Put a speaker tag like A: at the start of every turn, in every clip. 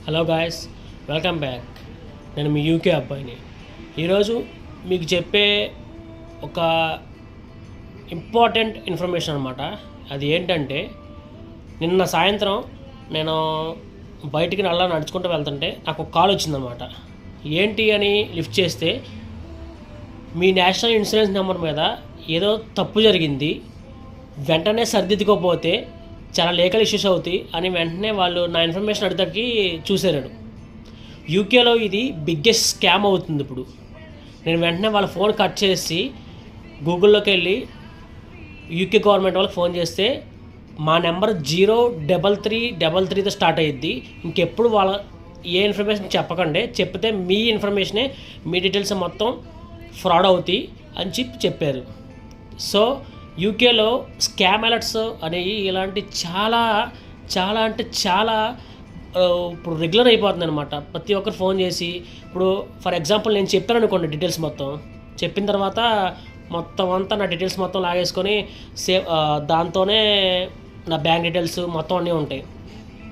A: Hello guys, welcome back. నేను మీ UK అబ్బాయిని. ఈరోజు మీకు చెప్పే ఒక ఇంపార్టెంట్ ఇన్ఫర్మేషన్ అనమాట. అది ఏంటంటే, నిన్న సాయంత్రం నేను బయటికి నడుచుకుంటూ వెళ్తుంటే నాకు ఒక కాల్ వచ్చిందనమాట. ఏంటి అని లిఫ్ట్ చేస్తే, మీ నేషనల్ ఇన్సూరెన్స్ నెంబర్ మీద ఏదో తప్పు జరిగింది, వెంటనే సరిదిద్దుకోకపోతే చాలా లీగల్ ఇష్యూస్ అవుతాయి అని వెంటనే వాళ్ళు నా ఇన్ఫర్మేషన్ అడిగి చూసారు. యూకేలో ఇది బిగ్గెస్ట్ స్కామ్ అవుతుంది ఇప్పుడు. నేను వెంటనే వాళ్ళ ఫోన్ కట్ చేసి గూగుల్లోకి వెళ్ళి యూకే గవర్నమెంట్ వాళ్ళకి ఫోన్ చేస్తే, మా నెంబర్ 03333తో స్టార్ట్ అయ్యిద్ది, ఇంకెప్పుడు వాళ్ళ ఏ ఇన్ఫర్మేషన్ చెప్పకండి, చెప్తే మీ ఇన్ఫర్మేషనే, మీ డీటెయిల్స్ మొత్తం ఫ్రాడ్ అవుతాయి అని చెప్పారు. సో యూకేలో స్కామ్ అలర్ట్స్ అనేవి ఇలాంటి చాలా చాలా అంటే చాలా ఇప్పుడు రెగ్యులర్ అయిపోతుంది అనమాట. ప్రతి ఒక్కరు ఫోన్ చేసి, ఇప్పుడు ఫర్ ఎగ్జాంపుల్ నేను చెప్పాను అనుకోండి, డీటెయిల్స్ మొత్తం చెప్పిన తర్వాత మొత్తం అంతా నా డీటెయిల్స్ మొత్తం లాగేసుకొని దాంతోనే నా బ్యాంక్ డీటెయిల్స్ మొత్తం అన్నీ ఉంటాయి,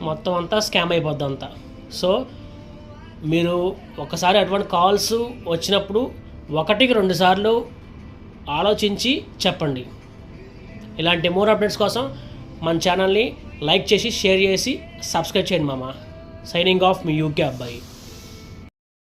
A: మొత్తం అంతా స్కామ్ అయిపోద్ది అంతా. సో మీరు ఒకసారి అటువంటి కాల్స్ వచ్చినప్పుడు 1-2 సార్లు ఆలోచించి చెప్పండి. ఇలాంటి మోర్ అప్డేట్స్ కోసం మన ఛానల్ని లైక్ చేసి, షేర్ చేసి, సబ్స్క్రైబ్ చేయండి మామ. సైనింగ్ ఆఫ్ మీ యూకే అబ్బాయి.